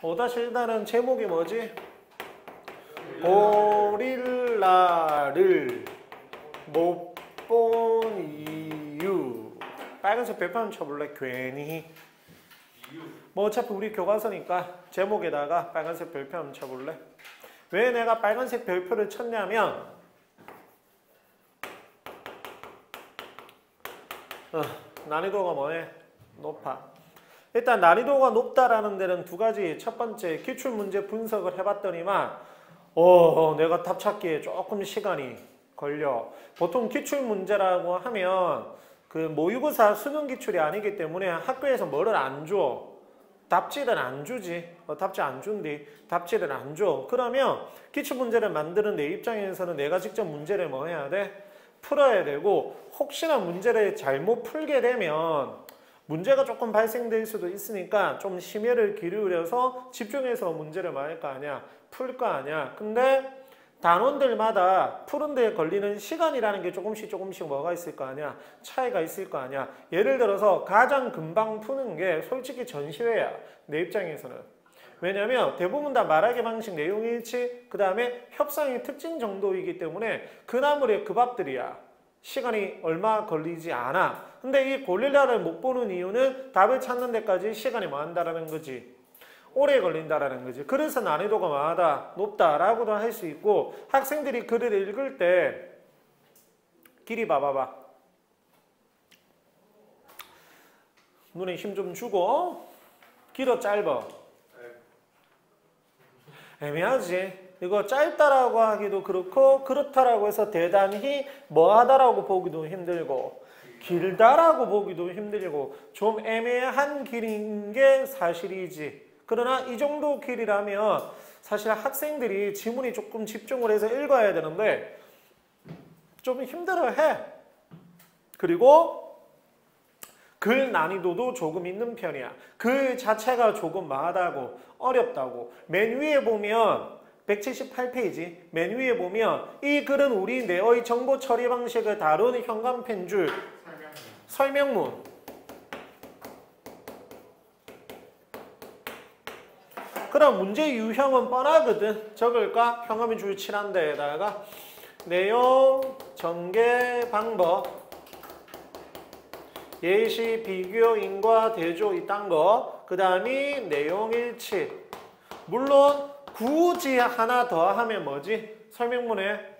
5-1단은 제목이 뭐지? 고릴라를 못 본 이유. 빨간색 별표 쳐볼래? 괜히. 뭐 어차피 우리 교과서니까 제목에다가 빨간색 별표 한번 쳐볼래? 왜 내가 빨간색 별표를 쳤냐면 난이도가 뭐해? 높아. 일단 난이도가 높다라는 데는 두 가지. 첫 번째, 기출문제 분석을 해봤더니만 내가 답 찾기에 조금 시간이 걸려. 보통 기출문제라고 하면 그 모의고사 수능 기출이 아니기 때문에 학교에서 뭐를 안 줘. 답지를 안 주지. 답지 안 준디. 답지를 안 줘. 그러면 기출문제를 만드는 내 입장에서는 내가 직접 문제를 뭐 해야 돼? 풀어야 되고, 혹시나 문제를 잘못 풀게 되면 문제가 조금 발생될 수도 있으니까 좀 심혈을 기울여서 집중해서 문제를 뭐 할 거 아니야? 풀 거 아니야? 근데 단원들마다 푸는 데 걸리는 시간이라는 게 조금씩 뭐가 있을 거 아니야? 차이가 있을 거 아니야? 예를 들어서 가장 금방 푸는 게 솔직히 전시회야. 내 입장에서는. 왜냐면 대부분 다 말하기 방식, 내용 일치, 그 다음에 협상의 특징 정도이기 때문에 그 나물의 그 밥들이야. 시간이 얼마 걸리지 않아. 근데 이 고릴라를 못 보는 이유는 답을 찾는 데까지 시간이 뭐 한다라는 거지. 오래 걸린다라는 거지. 그래서 난이도가 많다, 높다라고도 할 수 있고, 학생들이 글을 읽을 때 길이 봐봐봐. 눈에 힘 좀 주고, 길어 짧아. 애매하지. 이거 짧다라고 하기도 그렇고 그렇다라고 해서 대단히 뭐하다라고 보기도 힘들고 길다라고 보기도 힘들고 좀 애매한 길인 게 사실이지. 그러나 이 정도 길이라면 사실 학생들이 지문이 조금 집중을 해서 읽어야 되는데 좀 힘들어해. 그리고 글 난이도도 조금 있는 편이야. 글 자체가 조금 마하다고 어렵다고. 맨 위에 보면 178페이지 맨 위에 보면 이 글은 우리 내의 정보 처리 방식을 다룬 현관 펜줄 설명문. 그럼 문제 유형은 뻔하거든. 적을까? 현관 줄 칠한 데에다가 내용, 전개 방법, 예시, 비교, 인과, 대조 이딴 거. 그 다음이 내용 일치. 물론 굳이 하나 더 하면 뭐지? 설명문에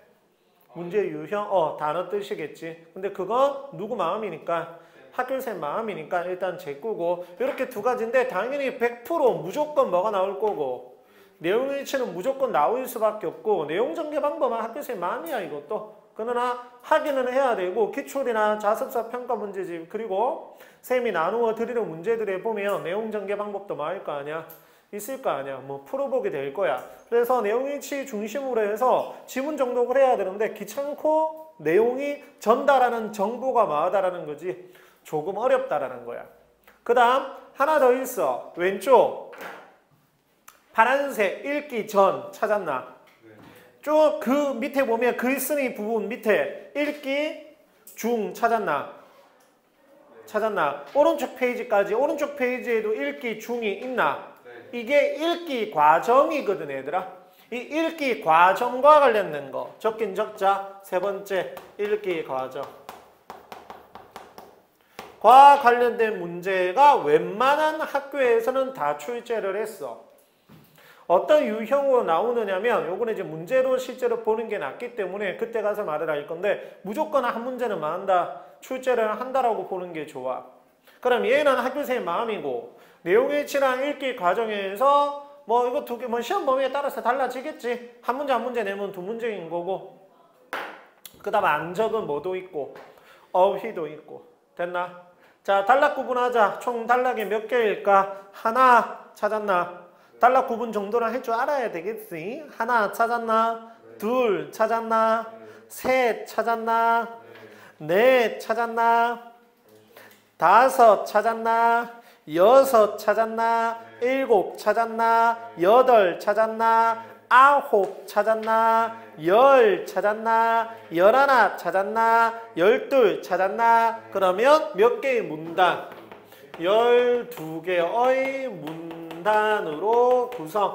문제 유형, 단어 뜻이겠지. 근데 그건 누구 마음이니까, 학교생 마음이니까 일단 제꾸고. 이렇게 두 가지인데 당연히 100% 무조건 뭐가 나올 거고, 내용 일치는 무조건 나올 수밖에 없고, 내용 전개 방법은 학교생 마음이야 이것도. 그러나 하기는 해야 되고, 기출이나 자습서 평가 문제집, 그리고 쌤이 나누어 드리는 문제들에 보면 내용 전개 방법도 뭐 할 거 아니야? 있을 거 아니야. 뭐 풀어보게 될 거야. 그래서 내용 일치 중심으로 해서 지문 정독을 해야 되는데 귀찮고 내용이 전달하는 정보가 많다라는 거지. 조금 어렵다라는 거야. 그 다음 하나 더 있어. 왼쪽 파란색 읽기 전 찾았나? 쭉 그 밑에 보면 글쓴이 부분 밑에 읽기 중 찾았나? 찾았나? 오른쪽 페이지까지. 오른쪽 페이지에도 읽기 중이 있나? 이게 읽기 과정이거든 얘들아. 이 읽기 과정과 관련된 거 적긴 적자. 세 번째 읽기 과정. 과 관련된 문제가 웬만한 학교에서는 다 출제를 했어. 어떤 유형으로 나오느냐면 요거는 이제 문제로 실제로 보는 게 낫기 때문에 그때 가서 말을 할 건데 무조건 한 문제는 한다. 출제를 한다라고 보는 게 좋아. 그럼 얘는 학교생의 마음이고 내용 일치랑 읽기 과정에서 뭐 이거 두 개 뭐 시험 범위에 따라서 달라지겠지. 한 문제 한 문제 내면 두 문제인 거고. 그 다음 안적은 뭐도 있고 어휘도 있고. 됐나? 자, 단락 구분하자. 총 단락이 몇 개일까? 하나 찾았나? 단락 구분 정도는 할 줄 알아야 되겠지. 하나 찾았나? 둘 찾았나? 셋 찾았나? 넷 찾았나? 다섯 찾았나? 여섯 찾았나? 일곱 찾았나? 여덟 찾았나? 아홉 찾았나? 열 찾았나? 열하나 찾았나? 열둘 찾았나? 그러면 몇 개의 문단? 12개의 문단 문단으로 구성.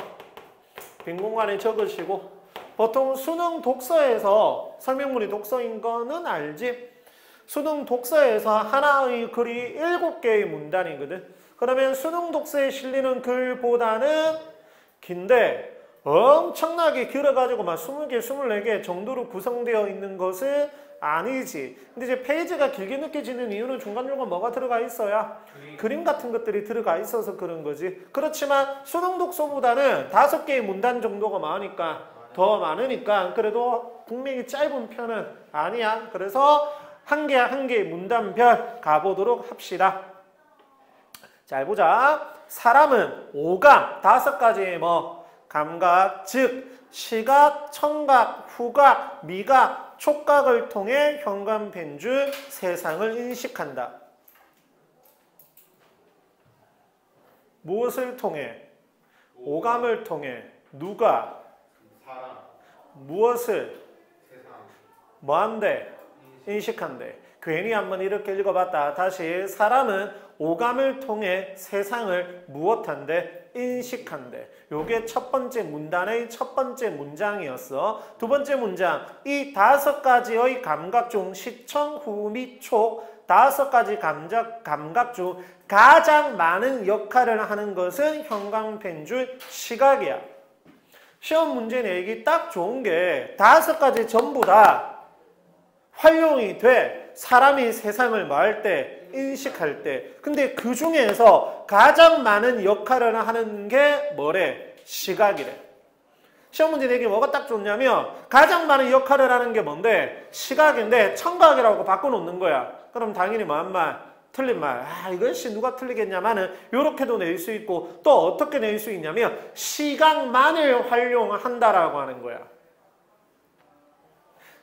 빈 공간에 적으시고 보통 수능 독서에서 설명문이 독서인 거는 알지? 수능 독서에서 하나의 글이 7개의 문단이거든. 그러면 수능 독서에 실리는 글보다는 긴데 엄청나게 길어가지고 막 20개, 24개 정도로 구성되어 있는 것은 아니지. 근데 이제 페이지가 길게 느껴지는 이유는 중간중간 뭐가 들어가 있어야? 그림 같은 것들이 들어가 있어서 그런 거지. 그렇지만 수능 독서보다는 5개의 문단 정도가 많으니까 더 많으니까 그래도 분명히 짧은 편은 아니야. 그래서 한 개 한 개의 문단별 가보도록 합시다. 잘 보자. 사람은 오감, 5가지의 뭐 감각, 즉 시각, 청각, 후각, 미각, 촉각을 통해 현관펜줄 세상을 인식한다. 무엇을 통해? 오감을 통해. 누가? 사람. 무엇을? 세상. 뭐한대? 인식한대. 괜히 한번 이렇게 읽어봤다. 다시 사람은 오감을 통해 세상을 무엇한대? 인식한대. 요게 첫 번째 문단의 첫 번째 문장이었어. 두 번째 문장. 이 5가지의 감각 중 시청, 후, 미, 촉 5가지 감각 중 가장 많은 역할을 하는 것은 형광펜줄 시각이야. 시험 문제 내기 딱 좋은 게 5가지 전부 다 활용이 돼. 사람이 세상을 뭐 할 때? 인식할 때. 근데 그 중에서 가장 많은 역할을 하는 게 뭐래? 시각이래. 시험 문제 내기 뭐가 딱 좋냐면 가장 많은 역할을 하는 게 뭔데? 시각인데 청각이라고 바꿔놓는 거야. 그럼 당연히 뭐한 말? 틀린 말. 아, 이것이 누가 틀리겠냐마는 요렇게도 낼 수 있고 또 어떻게 낼 수 있냐면 시각만을 활용한다라고 하는 거야.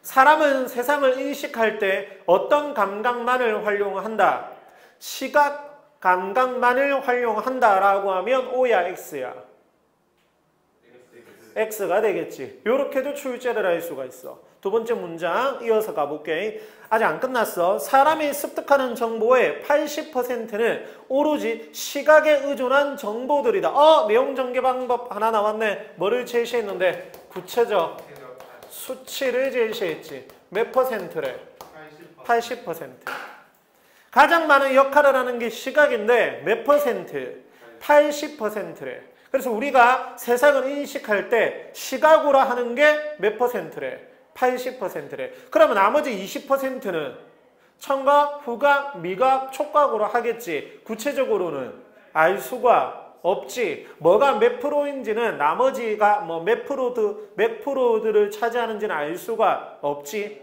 사람은 세상을 인식할 때 어떤 감각만을 활용한다? 시각 감각만을 활용한다라고 하면 O야, X야? X가 되겠지. 이렇게도 출제를 할 수가 있어. 두 번째 문장 이어서 가볼게. 아직 안 끝났어. 사람이 습득하는 정보의 80%는 오로지 시각에 의존한 정보들이다. 내용 전개 방법 하나 나왔네. 뭐를 제시했는데? 구체적 수치를 제시했지. 몇 퍼센트래? 80%. 가장 많은 역할을 하는 게 시각인데 몇 퍼센트? 80%래. 그래서 우리가 세상을 인식할 때 시각으로 하는 게 몇 퍼센트래? 80%래. 그러면 나머지 20%는 청각, 후각, 미각, 촉각으로 하겠지. 구체적으로는 알 수가 없지. 뭐가 몇 프로인지는 나머지가 뭐 몇 프로들을 차지하는지는 알 수가 없지.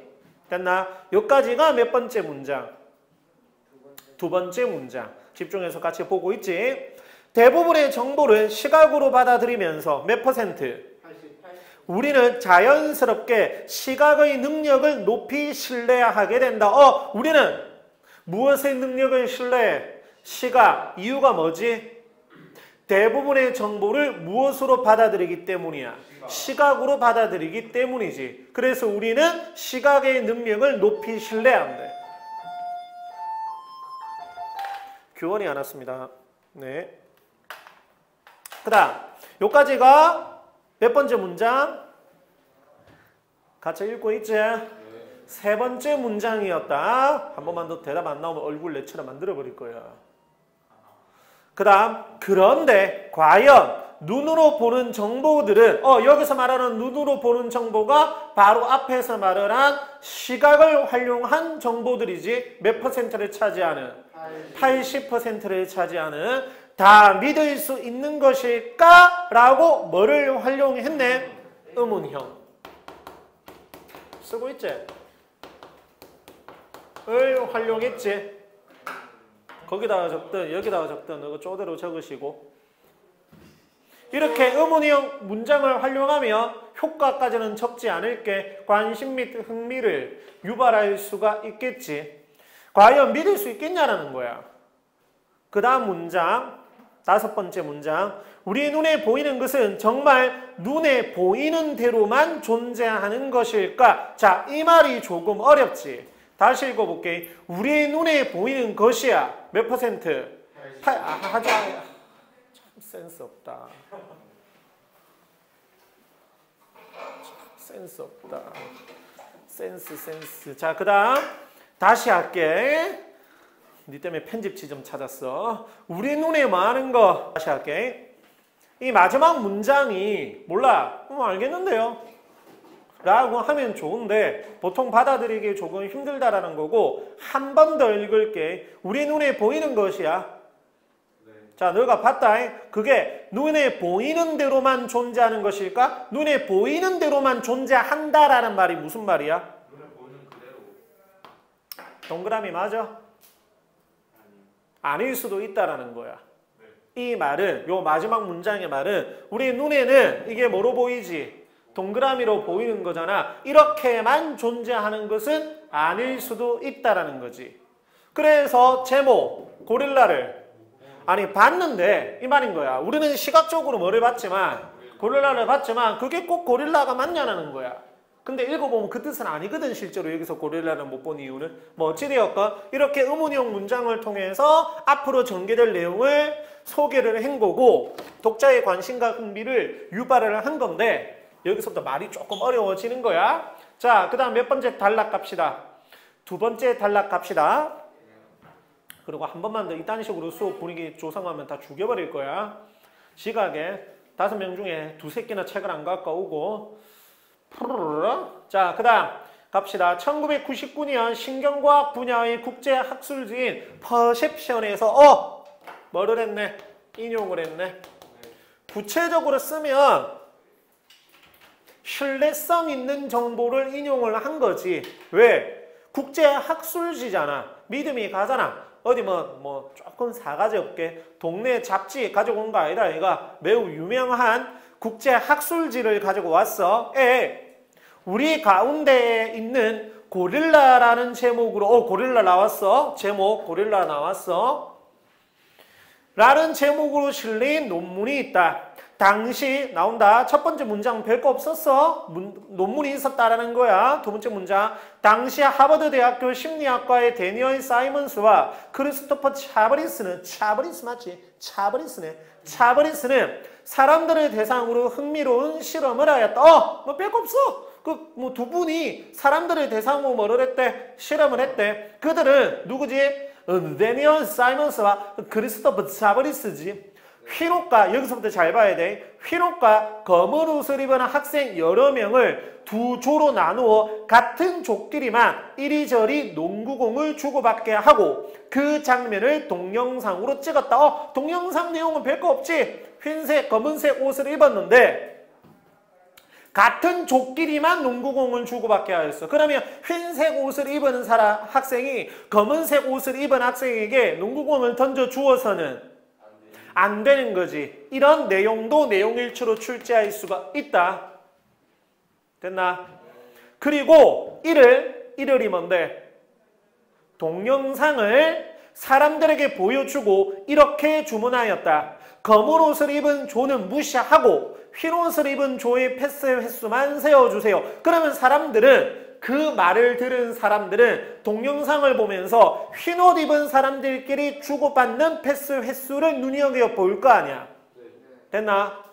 됐나? 여기까지가 몇 번째 문장? 두 번째 문장. 집중해서 같이 보고 있지. 대부분의 정보를 시각으로 받아들이면서 몇 퍼센트? 88. 우리는 자연스럽게 시각의 능력을 높이 신뢰하게 된다. 우리는 무엇의 능력을 신뢰해? 시각. 이유가 뭐지? 대부분의 정보를 무엇으로 받아들이기 때문이야? 시각으로 받아들이기 때문이지. 그래서 우리는 시각의 능력을 높이 신뢰한다. 교원이 안 왔습니다. 네. 그 다음 여기까지가 몇 번째 문장? 같이 읽고 있지? 세 번째 문장이었다. 한 번만 더 대답 안 나오면 얼굴 내처럼 만들어버릴 거야. 그 다음 그런데 과연 눈으로 보는 정보들은 여기서 말하는 눈으로 보는 정보가 바로 앞에서 말을 한 시각을 활용한 정보들이지. 몇 퍼센트를 차지하는? 80%를 차지하는. 다 믿을 수 있는 것일까? 라고 뭐를 활용했네? 의문형. 쓰고 있지? 을 활용했지? 거기다가 적든 여기다가 적든 이거 쪼대로 적으시고 이렇게 의문형 문장을 활용하면 효과까지는 적지 않을게 관심 및 흥미를 유발할 수가 있겠지. 과연 믿을 수 있겠냐라는 거야. 그 다음 문장, 5번째 문장. 우리 눈에 보이는 것은 정말 눈에 보이는 대로만 존재하는 것일까? 자, 이 말이 조금 어렵지. 다시 읽어볼게. 우리 눈에 보이는 것이야. 몇 퍼센트? 참 센스 없다. 센스 없다. 센스. 자, 그 다음 다시 할게. 니 때문에 편집지 좀 찾았어. 우리 눈에 많은 거 다시 할게. 이 마지막 문장이 몰라. 그럼 알겠는데요. 라고 하면 좋은데 보통 받아들이기 조금 힘들다라는 거고 한 번 더 읽을게. 우리 눈에 보이는 것이야. 네. 자, 너가 봤다. 그게 눈에 보이는 대로만 존재하는 것일까? 눈에 보이는 대로만 존재한다라는 말이 무슨 말이야? 눈에 보이는 그대로. 동그라미 맞아? 아닐 수도 있다라는 거야. 이 말은, 요 마지막 문장의 말은 우리 눈에는 이게 뭐로 보이지? 동그라미로 보이는 거잖아. 이렇게만 존재하는 것은 아닐 수도 있다라는 거지. 그래서 제목, 고릴라를 봤는데 이 말인 거야. 우리는 시각적으로 뭐를 봤지만 고릴라를 봤지만 그게 꼭 고릴라가 맞냐는 거야. 근데 읽어보면 그 뜻은 아니거든. 실제로 여기서 고릴라를 못 본 이유는 뭐 어찌되었건 이렇게 의문형 문장을 통해서 앞으로 전개될 내용을 소개를 한 거고 독자의 관심과 흥미를 유발을 한 건데 여기서부터 말이 조금 어려워지는 거야. 자, 그 다음 몇 번째 단락 갑시다. 두 번째 단락 갑시다. 그리고 한 번만 더 이딴 식으로 수업 분위기 조성하면 다 죽여버릴 거야. 지각에 5명 중에 2-3개나 책을 안 갖고 오고. 자, 그 다음 갑시다. 1999년 신경과학 분야의 국제학술지인 퍼셉션에서 뭐를 했네? 인용을 했네. 구체적으로 쓰면 신뢰성 있는 정보를 인용을 한 거지. 왜? 국제학술지잖아. 믿음이 가잖아. 어디 뭐 조금 사가지 없게 동네 잡지 가지고 온 거 아니다. 얘가 매우 유명한 국제학술지를 가지고 왔어. 우리 가운데에 있는 고릴라라는 제목으로 고릴라 나왔어. 제목 고릴라 나왔어. 라는 제목으로 실린 논문이 있다. 당시 나온다. 첫 번째 문장 별거 없었어. 논문이 있었다라는 거야. 두 번째 문장. 당시 하버드 대학교 심리학과의 데니얼 사이먼스와 크리스토퍼 차버리스는 사람들을 대상으로 흥미로운 실험을 하였다. 뭐 별거 없어. 뭐 두 분이 사람들을 대상으로 뭐를 했대? 실험을 했대. 그들은 누구지? 데니얼 사이먼스와 크리스토퍼 차버리스지. 휘록과 여기서부터 잘 봐야 돼. 휘록과 검은 옷을 입은 학생 여러 명을 두 조로 나누어 같은 족끼리만 이리저리 농구공을 주고받게 하고 그 장면을 동영상으로 찍었다. 동영상 내용은 별거 없지. 흰색, 검은색 옷을 입었는데 같은 족끼리만 농구공을 주고받게 하였어. 그러면 흰색 옷을 입은 학생이 검은색 옷을 입은 학생에게 농구공을 던져 주어서는 안 되는 거지. 이런 내용도 내용일치로 출제할 수가 있다. 됐나? 그리고 이를이 뭔데? 동영상을 사람들에게 보여주고 이렇게 주문하였다. 검은 옷을 입은 조는 무시하고 흰 옷을 입은 조의 패스 횟수만 세워주세요. 그러면 사람들은 그 말을 들은 사람들은 동영상을 보면서 흰 옷 입은 사람들끼리 주고받는 패스 횟수를 눈여겨볼 거 아니야. 됐나?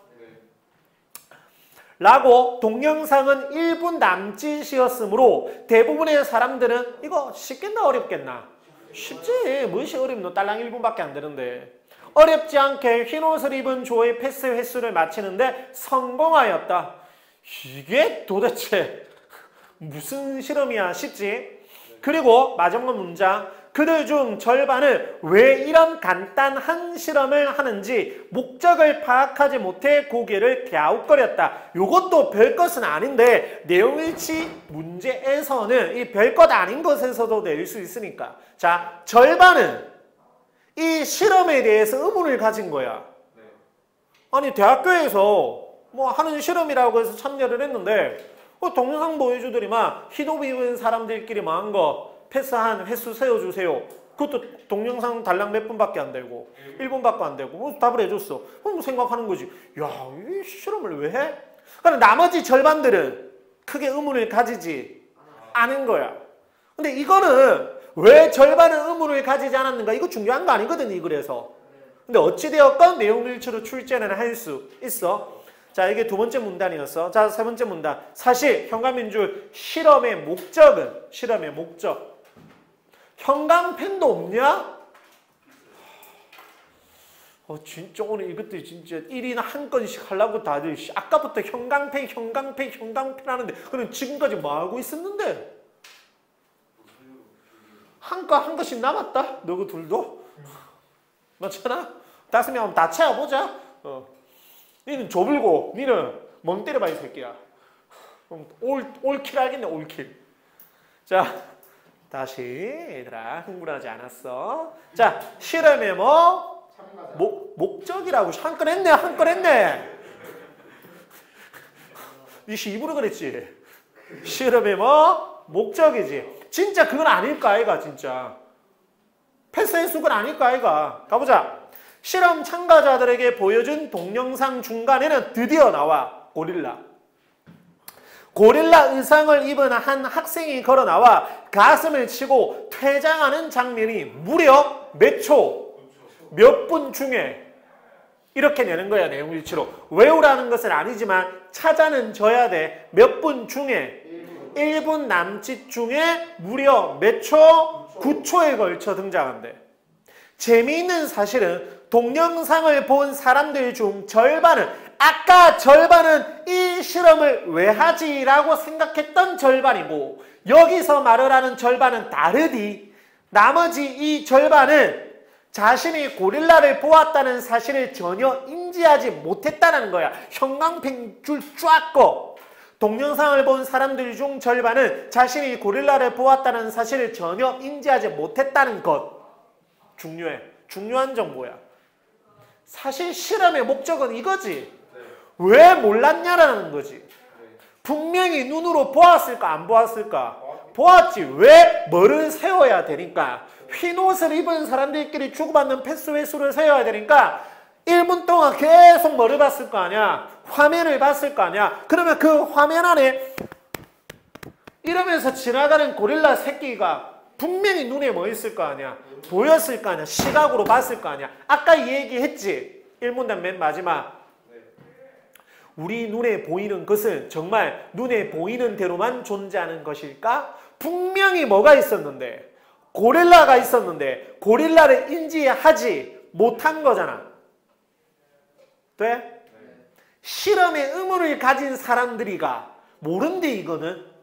라고 동영상은 1분 남짓이었으므로 대부분의 사람들은 이거 쉽겠나 어렵겠나? 쉽지. 무엇이 어렵노? 딸랑 1분밖에 안 되는데. 어렵지 않게 흰 옷을 입은 조의 패스 횟수를 맞히는데 성공하였다. 이게 도대체 무슨 실험이야 싶지? 그리고 마지막 문장. 그들 중 절반은 왜 이런 간단한 실험을 하는지 목적을 파악하지 못해 고개를 갸웃거렸다. 이것도 별것은 아닌데 내용일치 문제에서는 이 별것 아닌 것에서도 낼 수 있으니까. 자, 절반은 이 실험에 대해서 의문을 가진 거야. 아니 대학교에서 뭐 하는 실험이라고 해서 참여를 했는데 동영상 보여주더니만 흰옷 입은 사람들끼리 한 거 패스한 횟수 세워주세요. 그것도 동영상 달랑 몇 분밖에 안 되고 1분밖에 안 되고 답을 해줬어. 그럼 생각하는 거지. 야, 이 실험을 왜 해? 그럼 나머지 절반들은 크게 의문을 가지지 않은 거야. 근데 이거는 왜 절반은 의문을 가지지 않았는가? 이거 중요한 거 아니거든 이 글에서. 근데 어찌되었건 내용일치로 출제는 할 수 있어. 자, 이게 두 번째 문단이었어. 자, 세 번째 문단. 사실 현감인줄 실험의 목적은 실험의 목적. 형광펜도 없냐? 진짜 오늘 이것도 진짜 1인 한 건씩 하려고 다들 아까부터 형광펜 하는데 그럼 지금까지 뭐 하고 있었는데? 한 거씩 남았다? 너그 둘도? 맞잖아? 5명 다 채워보자. 니는 좁을고 니는 멍 때려봐 이 새끼야. 올킬 알겠네 올킬. 자 다시 얘들아 흥분하지 않았어. 자 실험의 뭐? 목적이라고 한 건 했네. 니 일부러 그랬지. 실험의 뭐? 목적이지. 진짜 그건 아닐까 아이가 진짜. 패스의 수건 아닐까 아이가. 가보자. 실험 참가자들에게 보여준 동영상 중간에는 드디어 나와 고릴라. 고릴라 의상을 입은 한 학생이 걸어 나와 가슴을 치고 퇴장하는 장면이 무려 몇 초, 몇 분 중에 이렇게 내는 거야 내용일치로. 외우라는 것은 아니지만 찾아는 줘야 돼. 몇 분 중에 1분 남짓 중에 무려 몇 초? 9초에 걸쳐 등장한대. 재미있는 사실은 동영상을 본 사람들 중 절반은 아까 절반은 이 실험을 왜 하지? 라고 생각했던 절반이고 여기서 말을 하는 절반은 다르디. 나머지 이 절반은 자신이 고릴라를 보았다는 사실을 전혀 인지하지 못했다는 거야. 형광펜 줄 쫙 꺼. 동영상을 본 사람들 중 절반은 자신이 고릴라를 보았다는 사실을 전혀 인지하지 못했다는 것. 중요해. 중요한 정보야. 사실 실험의 목적은 이거지. 왜 몰랐냐라는 거지. 분명히 눈으로 보았을까 안 보았을까? 보았지. 왜? 뭐를 세워야 되니까. 흰 옷을 입은 사람들끼리 주고받는 패스 횟수를 세워야 되니까 1분 동안 계속 뭐를 봤을 거 아니야? 화면을 봤을 거 아니야? 그러면 그 화면 안에 이러면서 지나가는 고릴라 새끼가 분명히 눈에 뭐 있을 거 아니야? 보였을 거 아니야? 시각으로 봤을 거 아니야? 아까 이 얘기 했지? 1문단 맨 마지막. 우리 눈에 보이는 것은 정말 눈에 보이는 대로만 존재하는 것일까? 분명히 뭐가 있었는데? 고릴라가 있었는데 고릴라를 인지하지 못한 거잖아. 돼? 실험의 의무를 가진 사람들이가 모른대 이거는.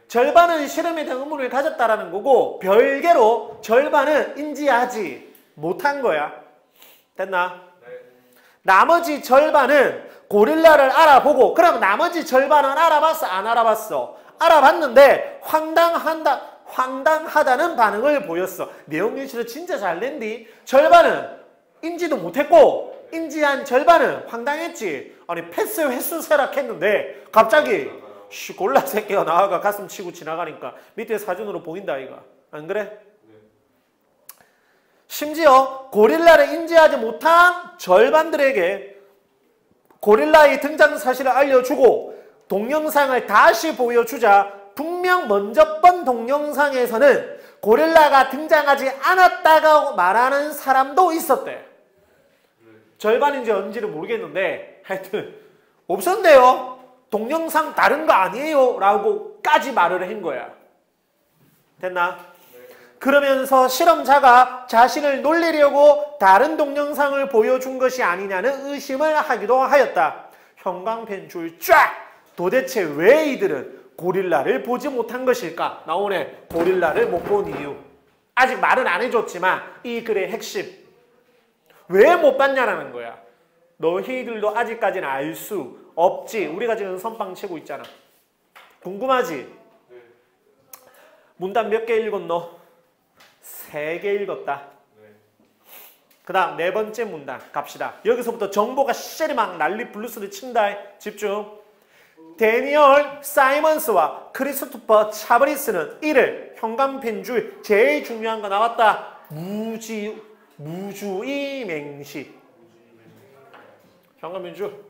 절반은 실험에 대한 의무를 가졌다라는 거고 별개로 절반은 인지하지 못한 거야. 됐나? 나머지 절반은 고릴라를 알아보고 그럼 나머지 절반은 알아봤어? 안 알아봤어? 알아봤는데 황당하다는 반응을 보였어. 내용일치를 진짜 잘 낸디. 절반은 인지도 못했고 인지한 절반은 황당했지. 아니 패스 횟수 세락했는데 갑자기 골라 새끼가 나와가 가슴 치고 지나가니까 밑에 사진으로 보인다 이가. 안 그래? 심지어 고릴라를 인지하지 못한 절반들에게 고릴라의 등장 사실을 알려주고 동영상을 다시 보여주자 분명 먼저 번 동영상에서는 고릴라가 등장하지 않았다고 말하는 사람도 있었대. 절반인지 언제는 모르겠는데 하여튼 없었네요. 동영상 다른 거 아니에요 라고까지 말을 한 거야. 됐나? 그러면서 실험자가 자신을 놀리려고 다른 동영상을 보여준 것이 아니냐는 의심을 하기도 하였다. 형광펜 줄 쫙! 도대체 왜 이들은 고릴라를 보지 못한 것일까? 나오네. 고릴라를 못 본 이유. 아직 말은 안 해줬지만 이 글의 핵심. 왜 못 봤냐라는 거야. 너희들도 아직까지는 알 수 없지. 우리가 지금 선빵 치고 있잖아. 궁금하지? 문단 몇 개 읽었노? 3개 읽었다. 그 다음 4번째 문단 갑시다. 여기서부터 정보가 시절이 막 난리 블루스를 친다. 집중. 데니얼 사이먼스와 크리스토퍼 차브리스는 이를 형광펜 줄 제일 중요한 거 나왔다. 무주의 맹시. 형광펜 줄.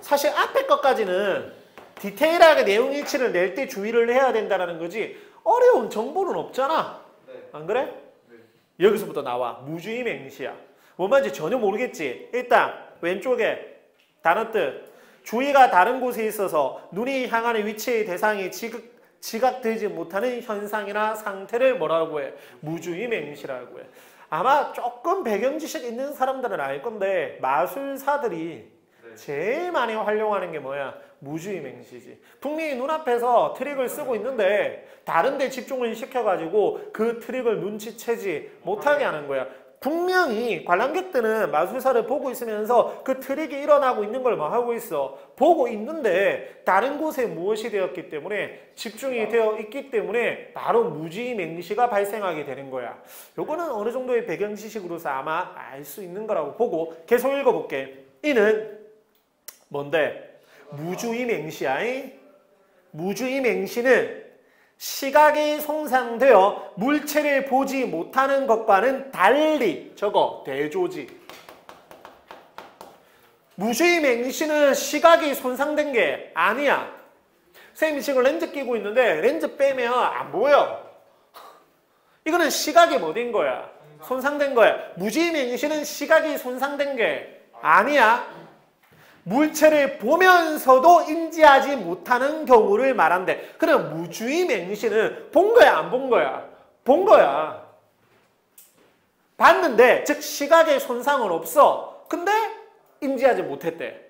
사실 앞에 것까지는 디테일하게 내용 일치를 낼 때 주의를 해야 된다는 거지 어려운 정보는 없잖아. 안 그래? 여기서부터 나와. 무주의 맹시야. 뭔 말인지 전혀 모르겠지. 일단 왼쪽에 다른 뜻. 주의가 다른 곳에 있어서 눈이 향하는 위치의 대상이 지각되지 못하는 현상이나 상태를 뭐라고 해? 무주의 맹시라고 해. 아마 조금 배경 지식 있는 사람들은 알 건데 마술사들이 제일 많이 활용하는 게 뭐야? 무주의 맹시지. 분명히 눈앞에서 트릭을 쓰고 있는데 다른 데 집중을 시켜가지고 그 트릭을 눈치채지 못하게 하는 거야. 분명히 관람객들은 마술사를 보고 있으면서 그 트릭이 일어나고 있는 걸 뭐 하고 있어? 보고 있는데 다른 곳에 무엇이 되었기 때문에 집중이 되어 있기 때문에 바로 무주의 맹시가 발생하게 되는 거야. 요거는 어느 정도의 배경 지식으로서 아마 알 수 있는 거라고 보고 계속 읽어볼게. 이는 뭔데? 무주의 맹시야. 무주의 맹시는 시각이 손상되어 물체를 보지 못하는 것과는 달리 저거 대조지. 무주의 맹시는 시각이 손상된 게 아니야. 선생님이 지금 렌즈 끼고 있는데 렌즈 빼면 안 보여. 이거는 시각이 뭐 된 거야? 손상된 거야. 무주의 맹시는 시각이 손상된 게 아니야. 물체를 보면서도 인지하지 못하는 경우를 말한대. 그럼 무주의 맹시는 본 거야, 안 본 거야? 본 거야. 봤는데, 즉 시각에 손상은 없어. 근데 인지하지 못했대.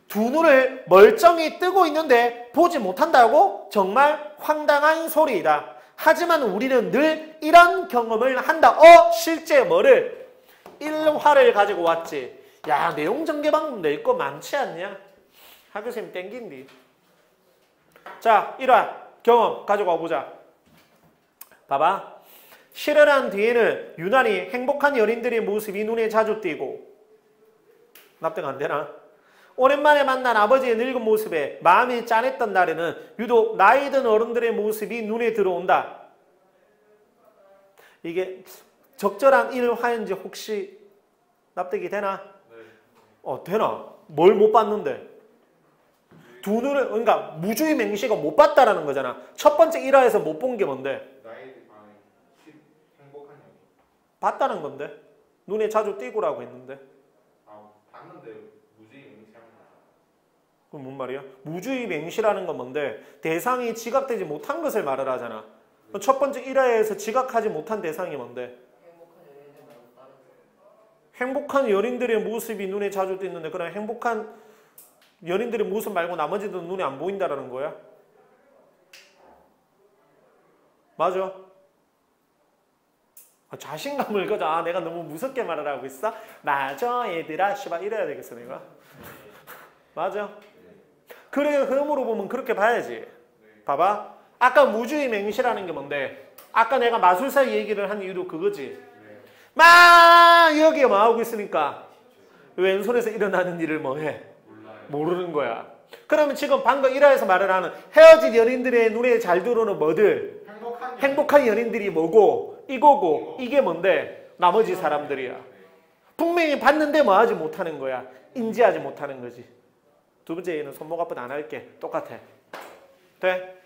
두 눈을 멀쩡히 뜨고 있는데 보지 못한다고? 정말 황당한 소리이다. 하지만 우리는 늘 이런 경험을 한다. 실제 뭐를? 일화를 가지고 왔지. 야, 내용 전개 방법 낼 거 많지 않냐? 학교생님 땡긴디. 자, 1화 경험 가지고 와보자. 봐봐. 실현한 뒤에는 유난히 행복한 연인들의 모습이 눈에 자주 띄고, 납득 안 되나? 오랜만에 만난 아버지의 늙은 모습에 마음이 짠했던 날에는 유독 나이 든 어른들의 모습이 눈에 들어온다. 이게 적절한 일화인지 혹시 납득이 되나? 되나? 뭘 못 봤는데? 두 눈을, 그러니까 무주의 맹시가 못 봤다라는 거잖아. 첫 번째 일화에서 못 본 게 뭔데? 행복한 연. 봤다는 건데? 눈에 자주 띄고라고 했는데? 봤는데 무주의 맹시합니다. 그럼 뭔 말이야? 무주의 맹시라는 건 뭔데? 대상이 지각되지 못한 것을 말을 하잖아. 첫 번째 일화에서 지각하지 못한 대상이 뭔데? 행복한 연인들의 모습이 눈에 자주 띄는데 그럼 행복한 연인들의 모습 말고 나머지도 눈에 안 보인다라는 거야? 맞아? 자신감을 가져. 내가 너무 무섭게 말을 하고 있어? 맞아 얘들아 씨발 이래야 되겠어 내가? 맞아? 그래 흐름으로 보면 그렇게 봐야지. 봐봐. 아까 무주의 맹시라는 게 뭔데? 아까 내가 마술사 얘기를 한 이유도 그거지. 막 여기에 뭐 하고 있으니까 왼손에서 일어나는 일을 뭐 해? 모르는 거야. 그러면 지금 방금 1화에서 말을 하는 헤어진 연인들의 눈에 잘 들어오는 뭐들? 행복한 연인들이 뭐고 이거고 이게 뭔데? 나머지 사람들이야. 분명히 봤는데 뭐 하지 못하는 거야? 인지하지 못하는 거지. 두 번째 얘는 손목 아프다 안 할게. 똑같아. 돼?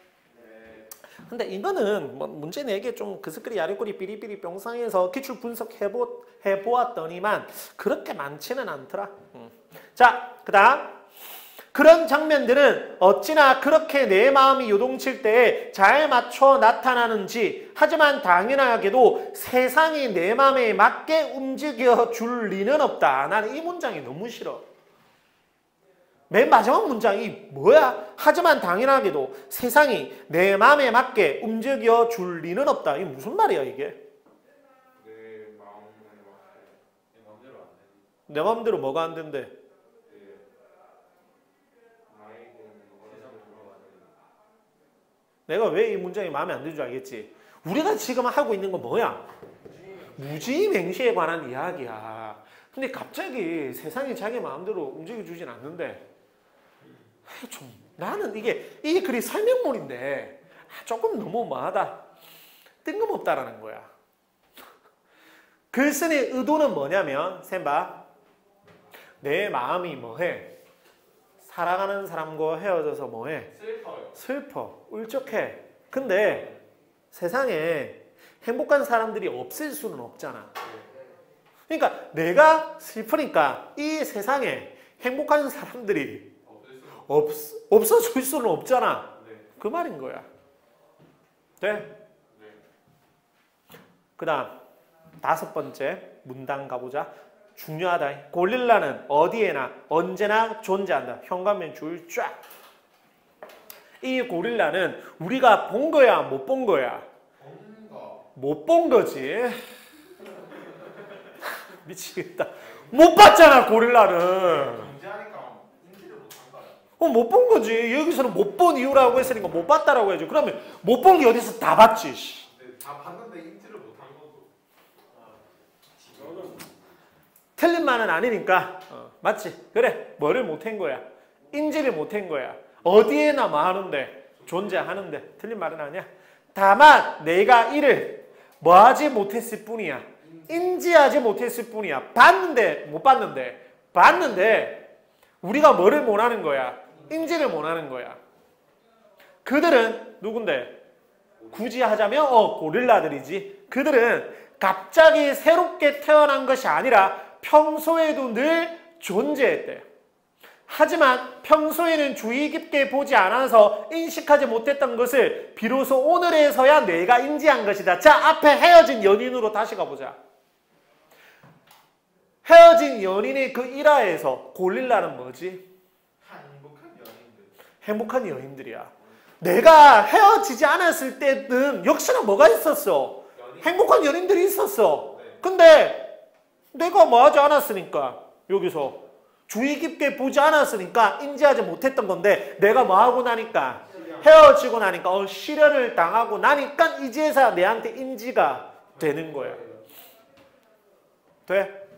근데 이거는 뭐 문제 내게 좀 그스끄리 야리꼬리 삐리삐리 뿅상해서 기출 분석해보았더니만 그렇게 많지는 않더라. 자, 그 다음 그런 장면들은 어찌나 그렇게 내 마음이 요동칠 때에 잘 맞춰 나타나는지. 하지만 당연하게도 세상이 내 마음에 맞게 움직여 줄 리는 없다. 나는 이 문장이 너무 싫어. 맨 마지막 문장이 뭐야? 하지만 당연하게도 세상이 내 마음에 맞게 움직여 줄 리는 없다. 이게 무슨 말이야 이게? 내 마음에 맞게 내 마음대로 안 돼. 내 마음대로 뭐가 안 된대? 내가 왜 이 문장이 마음에 안 드는 줄 알겠지? 우리가 지금 하고 있는 건 뭐야? 무주의 맹시에 관한 이야기야. 근데 갑자기 세상이 자기 마음대로 움직여주진 않는데 나는 이게 글이 설명문인데 조금 너무 뭐하다. 뜬금없다라는 거야. 글쓴이의 의도는 뭐냐면 쌤봐. 내 마음이 뭐해? 사랑하는 사람과 헤어져서 뭐해? 슬퍼요. 슬퍼. 울적해. 근데 세상에 행복한 사람들이 없을 수는 없잖아. 그러니까 내가 슬프니까 이 세상에 행복한 사람들이 없어질 수는 없잖아. 그 말인 거야. 돼? 그 다음 5번째 문단 가보자. 중요하다. 고릴라는 어디에나 언제나 존재한다. 현관면 줄 쫙. 이 고릴라는 우리가 본 거야, 못 본 거야? 못 본 거지. 미치겠다. 못 봤잖아, 고릴라는. 못 본 거지. 여기서는 못 본 이유라고 했으니까 못 봤다라고 해야지. 그러면 못 본 게 어디서 다 봤지. 다 봤는데 인지를 못한 거죠. 틀린 말은 아니니까. 맞지? 그래. 뭐를 못한 거야? 인지를 못한 거야. 어디에나 뭐 하는데? 존재하는데. 틀린 말은 아니야. 다만 내가 이를 뭐 하지 못했을 뿐이야. 인지하지 못했을 뿐이야. 봤는데 못 봤는데. 봤는데 우리가 뭐를 못하는 거야? 인지를 못하는 거야. 그들은 누군데? 굳이 하자면 고릴라들이지. 그들은 갑자기 새롭게 태어난 것이 아니라 평소에도 늘 존재했대. 하지만 평소에는 주의 깊게 보지 않아서 인식하지 못했던 것을 비로소 오늘에서야 내가 인지한 것이다. 자, 앞에 헤어진 연인으로 다시 가보자. 헤어진 연인의 그 일화에서 고릴라는 뭐지? 행복한 연인들이야. 내가 헤어지지 않았을 때는 역시나 뭐가 있었어? 행복한 연인들이 있었어. 근데 내가 뭐 하지 않았으니까 여기서 주의 깊게 보지 않았으니까 인지하지 못했던 건데 내가 뭐 하고 나니까 헤어지고 나니까 실현을 당하고 나니까 이제서 내한테 인지가 되는 거야. 돼?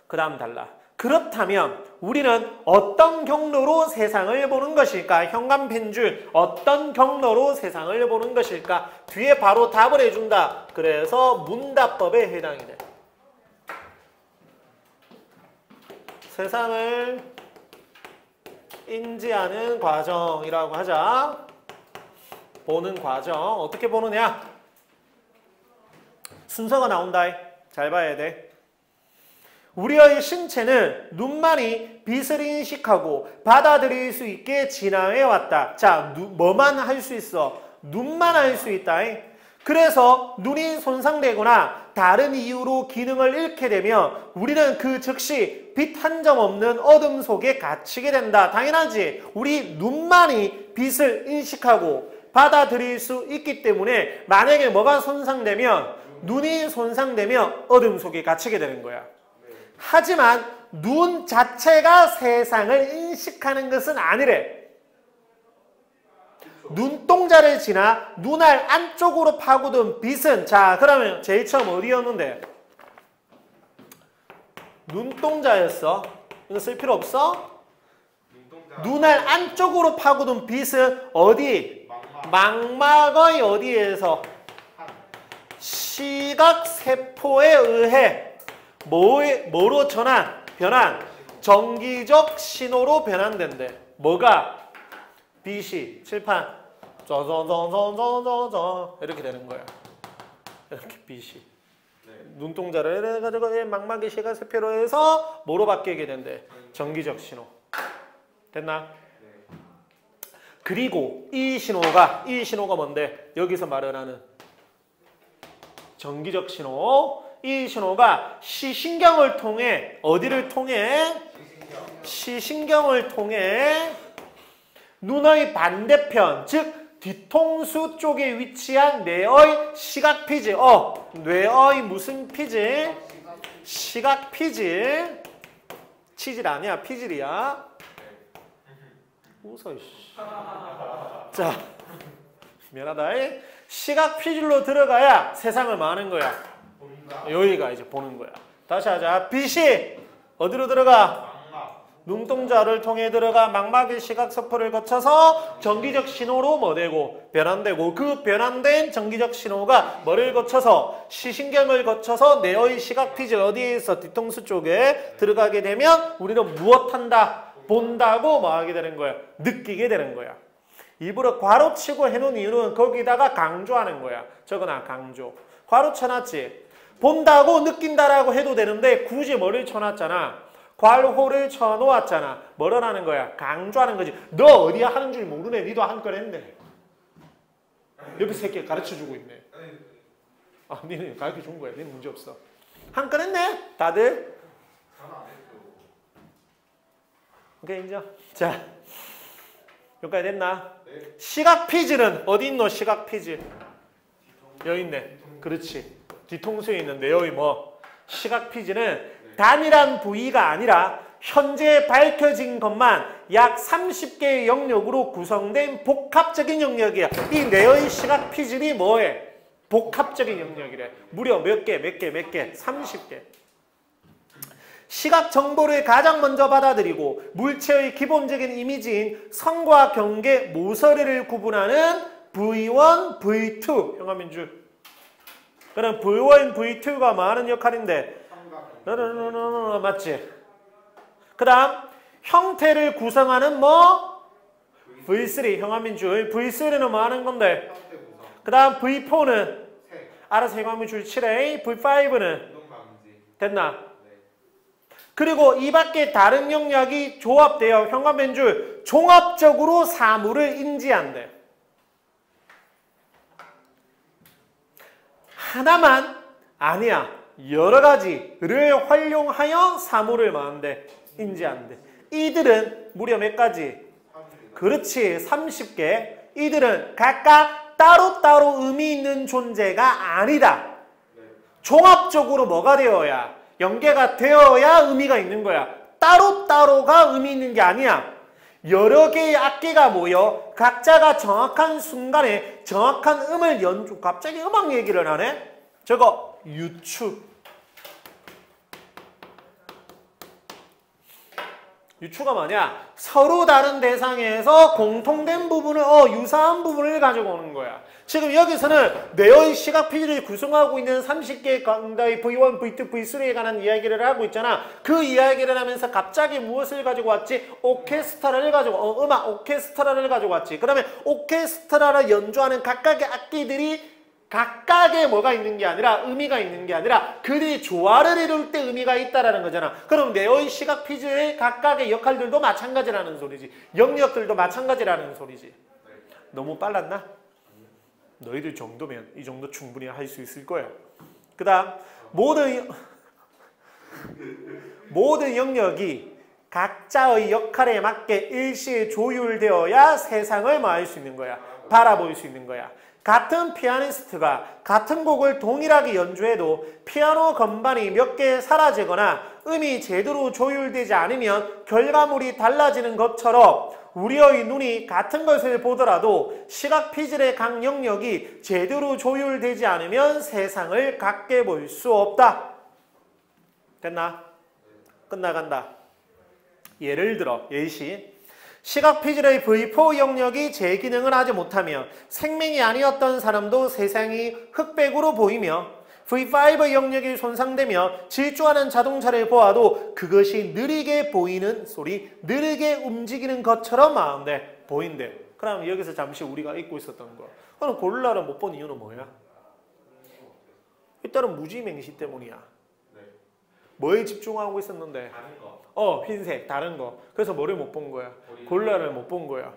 그 다음 달라. 그렇다면 우리는 어떤 경로로 세상을 보는 것일까? 현관 펜줄 어떤 경로로 세상을 보는 것일까? 뒤에 바로 답을 해준다. 그래서 문답법에 해당이 돼. 세상을 인지하는 과정이라고 하자. 보는 과정. 어떻게 보느냐? 순서가 나온다. 잘 봐야 돼. 우리의 신체는 눈만이 빛을 인식하고 받아들일 수 있게 진화해 왔다. 자, 뭐만 할 수 있어? 눈만 할 수 있다. 그래서 눈이 손상되거나 다른 이유로 기능을 잃게 되면 우리는 그 즉시 빛 한 점 없는 어둠 속에 갇히게 된다. 당연하지. 우리 눈만이 빛을 인식하고 받아들일 수 있기 때문에 만약에 뭐가 손상되면 눈이 손상되면 어둠 속에 갇히게 되는 거야. 하지만 눈 자체가 세상을 인식하는 것은 아니래. 눈동자를 지나 눈알 안쪽으로 파고든 빛은 자 그러면 제일 처음 어디였는데? 눈동자였어. 이거 쓸 필요 없어? 눈알 안쪽으로 파고든 빛은 어디? 망막의 어디에서? 시각세포에 의해 뭐로 변한? 정기적 신호로 변환된대. 뭐가? 빛이 칠판 저저저저저저 이렇게 되는 거야. 이렇게 빛이 눈동자를 해가지고 망막의 시각세포로 해서 뭐로 바뀌게 된대? 정기적 신호. 됐나? 그리고 이 신호가 뭔데? 여기서 말하는 정기적 신호. 이 신호가 시신경을 통해 어디를 통해? 시신경을 통해 눈의 반대편 즉 뒤통수 쪽에 위치한 뇌의 시각피질. 뇌의 무슨 피질? 시각피질. 치질 아니야. 피질이야. 웃어. 자, 미안하다. 시각피질로 들어가야 세상을 마는 거야. 여기가 이제 보는 거야. 다시 하자. 빛이 어디로 들어가? 눈동자를 통해 들어가 망막의 시각세포를 거쳐서 정기적 신호로 뭐되고 변환되고 그 변환된 정기적 신호가 뭐를 거쳐서 시신경을 거쳐서 뇌의 시각피질 어디에 있어? 뒤통수 쪽에 들어가게 되면 우리는 무엇한다? 본다고 뭐 하게 되는 거야? 느끼게 되는 거야. 일부러 괄호치고 해놓은 이유는 거기다가 강조하는 거야. 적어놔, 강조. 괄호 쳐놨지. 본다고 느낀다라고 해도 되는데 굳이 뭐를 쳐놨잖아. 괄호를 쳐놓았잖아. 뭐라는 거야? 강조하는 거지. 너 어디야 하는 줄 모르네. 니도 한 건 했네. 옆에 새끼 가르쳐주고 있네. 아, 니는 가르쳐준 거야. 니는 문제 없어. 한 건 했네. 다들. 오케이, 인정. 자, 여기까지 됐나? 시각 피지는 어디 있노? 시각 피지. 여기 있네. 그렇지. 뒤통수에 있는데 여기 뭐 시각 피지는 단일한 부위가 아니라 현재 밝혀진 것만 약 30개의 영역으로 구성된 복합적인 영역이야. 이 내의 시각 피질이 뭐해? 복합적인 영역이래. 무려 몇 개? 30개. 시각 정보를 가장 먼저 받아들이고 물체의 기본적인 이미지인 선과 경계, 모서리를 구분하는 V1, V2 형화민줄. 그럼 V1, V2가 많은 역할인데 맞지? 그 다음 형태를 구성하는 뭐? V3 형화민줄. V3는 뭐 하는 건데? 그 다음 V4는 알아서 형화민줄 칠해. V5는 됐나? 그리고 이 밖에 다른 영역이 조합되어 형광펜줄 종합적으로 사물을 인지한대. 하나만 아니야. 여러 가지를 활용하여 사물을 만데 인지한대. 이들은 무려 몇 가지? 그렇지. 30개. 이들은 각각 따로따로 의미 있는 존재가 아니다. 종합적으로 뭐가 되어야? 연계가 되어야 의미가 있는 거야. 따로따로가 의미 있는 게 아니야. 여러 개의 악기가 모여 각자가 정확한 순간에 정확한 음을 연주. 갑자기 음악 얘기를 하네? 저거 유추. 유추가 뭐냐? 서로 다른 대상에서 공통된 부분을 유사한 부분을 가지고 오는 거야. 지금 여기서는 뇌의 시각 피질을 구성하고 있는 30개의 강다의 V1, V2, V3에 관한 이야기를 하고 있잖아. 그 이야기를 하면서 갑자기 무엇을 가지고 왔지? 오케스트라를 가지고 음악 오케스트라를 가지고 왔지. 그러면 오케스트라를 연주하는 각각의 악기들이 각각의 뭐가 있는 게 아니라 의미가 있는 게 아니라 그들이 조화를 이룰 때 의미가 있다라는 거잖아. 그럼 뇌의 시각 피질의 각각의 역할들도 마찬가지라는 소리지. 영역들도 마찬가지라는 소리지. 너무 빨랐나? 너희들 정도면 이 정도 충분히 할 수 있을 거야. 그 다음 모든 영역이 각자의 역할에 맞게 일시에 조율되어야 세상을 뭐 할 수 있는 거야. 바라볼 수 있는 거야. 같은 피아니스트가 같은 곡을 동일하게 연주해도 피아노 건반이 몇 개 사라지거나 음이 제대로 조율되지 않으면 결과물이 달라지는 것처럼 우리의 눈이 같은 것을 보더라도 시각 피질의 각 영역이 제대로 조율되지 않으면 세상을 같게 볼 수 없다. 됐나? 끝나간다. 예를 들어 예시. 시각 피질의 V4 영역이 제 기능을 하지 못하며 생명이 아니었던 사람도 세상이 흑백으로 보이며 V5 영역이 손상되며 질주하는 자동차를 보아도 그것이 느리게 보이는 소리, 느리게 움직이는 것처럼 마음대 보인대. 그럼 여기서 잠시 우리가 잊고 있었던 거. 그럼 고릴라를 못 본 이유는 뭐야? 일단은 무지맹시 때문이야. 뭐에 집중하고 있었는데? 다른 거. 흰색, 다른 거. 그래서 뭐를 못 본 거야? 고릴라를 못 본 거야.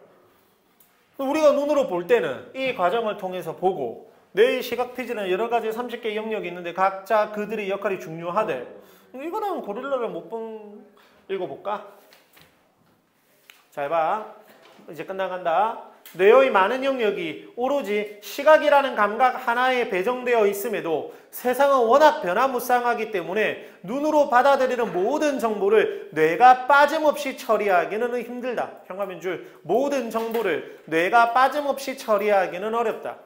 우리가 눈으로 볼 때는 이 과정을 통해서 보고 뇌의 시각 피질은 여러 가지 30개의 영역이 있는데 각자 그들의 역할이 중요하대. 이거는 고릴라를 못 본 읽어볼까? 잘 봐. 이제 끝나간다. 뇌의 많은 영역이 오로지 시각이라는 감각 하나에 배정되어 있음에도 세상은 워낙 변화무쌍하기 때문에 눈으로 받아들이는 모든 정보를 뇌가 빠짐없이 처리하기는 힘들다. 현관면줄 모든 정보를 뇌가 빠짐없이 처리하기는 어렵다.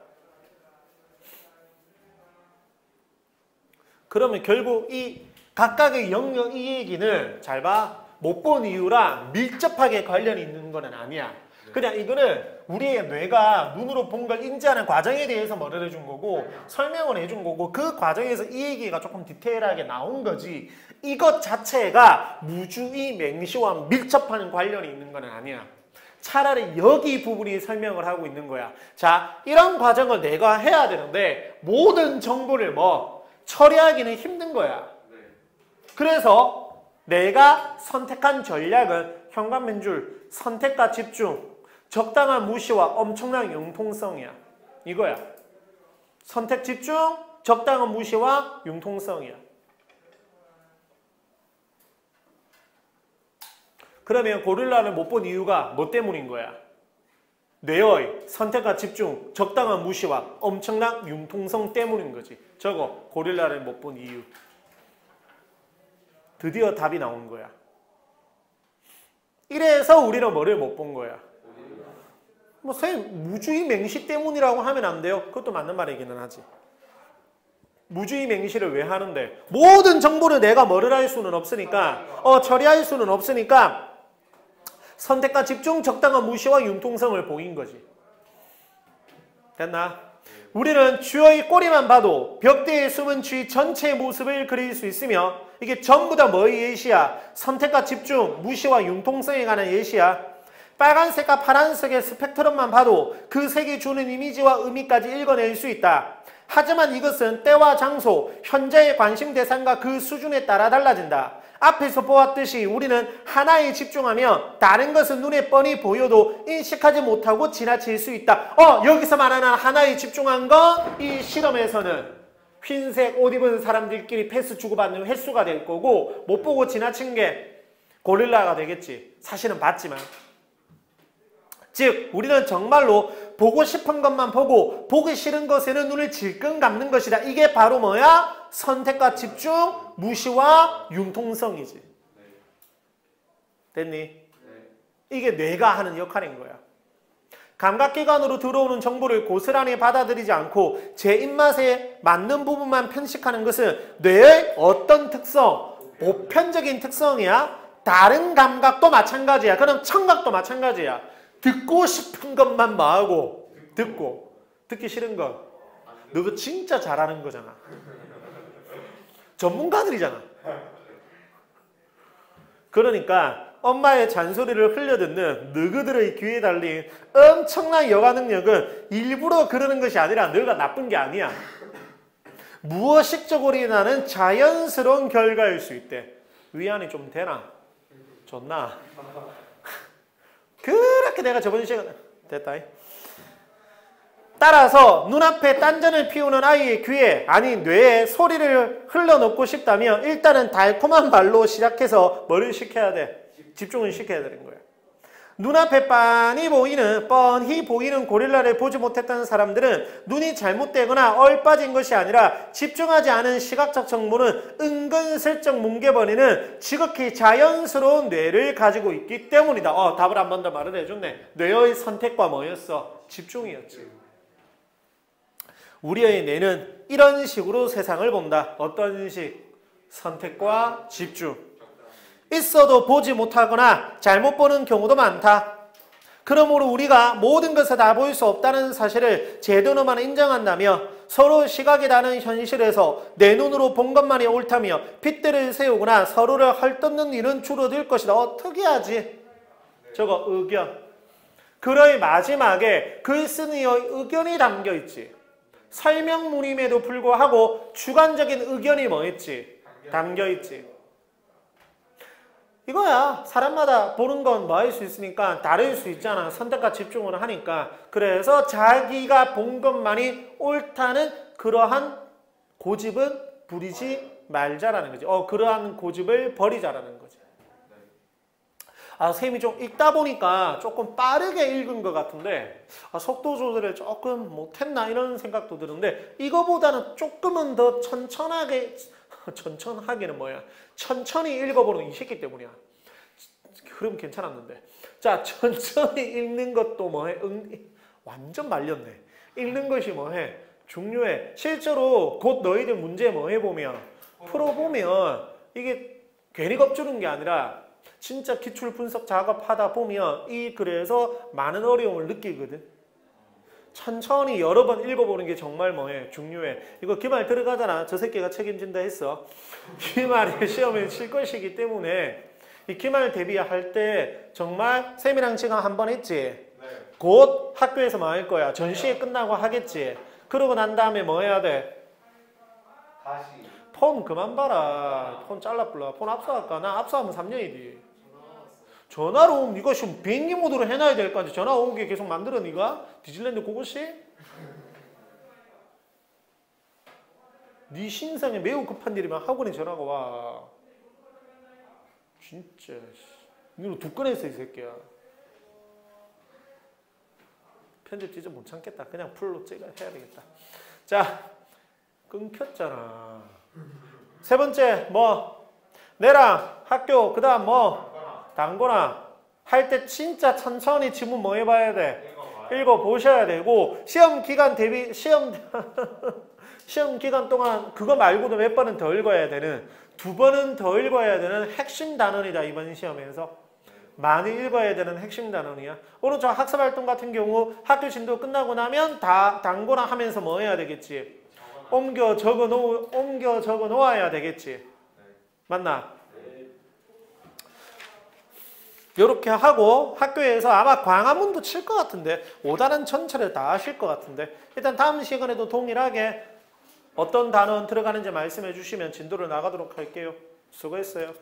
그러면 결국 이 각각의 영역 이 얘기는 잘 봐. 못 본 이유랑 밀접하게 관련이 있는 건 아니야. 그냥 이거는 우리의 뇌가 눈으로 본 걸 인지하는 과정에 대해서 뭐를 해준 거고 설명을 해준 거고 그 과정에서 이 얘기가 조금 디테일하게 나온 거지 이것 자체가 무주의 맹시와 밀접한 관련이 있는 건 아니야. 차라리 여기 부분이 설명을 하고 있는 거야. 자, 이런 과정을 내가 해야 되는데 모든 정보를 뭐 처리하기는 힘든 거야. 그래서 내가 선택한 전략은 현관맨줄, 선택과 집중, 적당한 무시와 엄청난 융통성이야. 이거야. 선택 집중, 적당한 무시와 융통성이야. 그러면 고릴라를 못 본 이유가 뭐 때문인 거야? 뇌의 선택과 집중, 적당한 무시와 엄청난 융통성 때문인 거지. 저거 고릴라를 못 본 이유. 드디어 답이 나온 거야. 이래서 우리는 뭐를 못 본 거야? 뭐 선생님 무주의 맹시 때문이라고 하면 안 돼요? 그것도 맞는 말이기는 하지. 무주의 맹시를 왜 하는데? 모든 정보를 내가 뭐를 할 수는 없으니까 처리할 수는 없으니까 선택과 집중, 적당한 무시와 융통성을 보인 거지. 됐나? 우리는 쥐의 꼬리만 봐도 벽대에 숨은 쥐 전체의 모습을 그릴 수 있으며 이게 전부 다 뭐의 예시야? 선택과 집중, 무시와 융통성에 관한 예시야. 빨간색과 파란색의 스펙트럼만 봐도 그 색이 주는 이미지와 의미까지 읽어낼 수 있다. 하지만 이것은 때와 장소, 현재의 관심 대상과 그 수준에 따라 달라진다. 앞에서 보았듯이 우리는 하나에 집중하면 다른 것은 눈에 뻔히 보여도 인식하지 못하고 지나칠 수 있다. 여기서 말하는 하나에 집중한 건 이 실험에서는 흰색 옷 입은 사람들끼리 패스 주고받는 횟수가 될 거고 못 보고 지나친 게 고릴라가 되겠지. 사실은 봤지만. 즉 우리는 정말로 보고 싶은 것만 보고 보기 싫은 것에는 눈을 질끈 감는 것이다. 이게 바로 뭐야? 선택과 집중, 무시와 융통성이지. 됐니? 이게 뇌가 하는 역할인 거야. 감각기관으로 들어오는 정보를 고스란히 받아들이지 않고 제 입맛에 맞는 부분만 편식하는 것은 뇌의 어떤 특성? 보편적인 특성이야. 다른 감각도 마찬가지야. 그럼 청각도 마찬가지야. 듣고 싶은 것만 마하고 듣기 싫은 것 너 그거 진짜 잘하는 거잖아. 전문가들이잖아. 그러니까 엄마의 잔소리를 흘려듣는 너희들의 귀에 달린 엄청난 여가 능력은 일부러 그러는 것이 아니라 너가 나쁜 게 아니야. 무의식적으로 일어나는 자연스러운 결과일 수 있대. 위안이 좀 되나? 좋나? 그렇게 내가 저번 시간에 됐다. 따라서 눈앞에 딴전을 피우는 아이의 귀에 아니 뇌에 소리를 흘러넣고 싶다면 일단은 달콤한 말로 시작해서 뭐를 시켜야 돼? 집중을 시켜야 되는 거야. 눈앞에 뻔히 보이는 고릴라를 보지 못했던 사람들은 눈이 잘못되거나 얼빠진 것이 아니라 집중하지 않은 시각적 정보는 은근슬쩍 뭉개버리는 지극히 자연스러운 뇌를 가지고 있기 때문이다. 답을 한 번 더 말을 해줬네. 뇌의 선택과 뭐였어? 집중이었지. 우리의 뇌는 이런 식으로 세상을 본다. 어떤 식? 선택과 집중. 있어도 보지 못하거나 잘못 보는 경우도 많다. 그러므로 우리가 모든 것을 다 볼 수 없다는 사실을 제대로만 인정한다며 서로 시각이 다른 현실에서 내 눈으로 본 것만이 옳다며 핏대를 세우거나 서로를 헐뜯는 일은 줄어들 것이다. 특이하지? 저거 의견. 글의 마지막에 글쓴이의 의견이 담겨있지. 설명문임에도 불구하고 주관적인 의견이 뭐였지? 담겨있지. 이거야. 사람마다 보는 건 뭐 할 수 있으니까 다를 수 있잖아. 선택과 집중을 하니까. 그래서 자기가 본 것만이 옳다는 그러한 고집은 부리지 말자라는 거지. 그러한 고집을 버리자라는 거지. 쌤이 좀 읽다 보니까 조금 빠르게 읽은 것 같은데 속도 조절을 조금 못했나 이런 생각도 드는데 이거보다는 조금은 더 천천하게는 뭐야? 천천히 읽어보는 이 새끼 때문이야. 그럼 괜찮았는데. 자, 천천히 읽는 것도 뭐해? 완전 말렸네. 읽는 것이 뭐해? 중요해. 실제로 곧 너희들 문제 뭐 해보면 풀어보면 이게 괜히 겁주는 게 아니라 진짜 기출 분석 작업하다 보면 이 글에서 많은 어려움을 느끼거든. 천천히 여러 번 읽어보는 게 정말 뭐해? 중요해. 이거 기말 들어가잖아. 저 새끼가 책임진다 했어. 기말에 시험에 칠 것이기 때문에 이 기말 대비할 때 정말 쌤이랑 지금 한 번 했지? 네. 곧 학교에서 뭐 할 거야? 전시회 끝나고 하겠지? 그러고 난 다음에 뭐 해야 돼? 다시. 폰 그만 봐라. 폰 잘라 불러. 폰 압수할까? 나 압수하면 3년이지. 전화로 오면 이거 지금 비행기 모드로 해놔야 될 거 아니야. 전화 오게 계속 만들어 니가? 디즈니랜드 그것이? 네 신상에 매우 급한 일이면 학원에 전화가 와. 진짜 이거 두 건했어 이 새끼야. 편집 진짜 못 참겠다. 그냥 풀로 찍어 해야 되겠다. 자, 끊겼잖아. 세 번째 뭐? 내랑 학교 그다음 뭐? 당구나 할 때 진짜 천천히 지문 뭐 해봐야 돼? 읽어보셔야 되고 시험 기간 대비 시험 기간 동안 그거 말고도 몇 번은 더 읽어야 되는 2번은 더 읽어야 되는 핵심 단원이다. 이번 시험에서 많이 읽어야 되는 핵심 단원이야. 오른쪽 학습활동 같은 경우 학교 진도 끝나고 나면 다 당구나 하면서 뭐 해야 되겠지? 옮겨 적어 놓아야 되겠지. 맞나? 이렇게 하고 학교에서 아마 광화문도 칠 것 같은데 5단원 전체를 다 하실 것 같은데 일단 다음 시간에도 동일하게 어떤 단원 들어가는지 말씀해 주시면 진도를 나가도록 할게요. 수고했어요.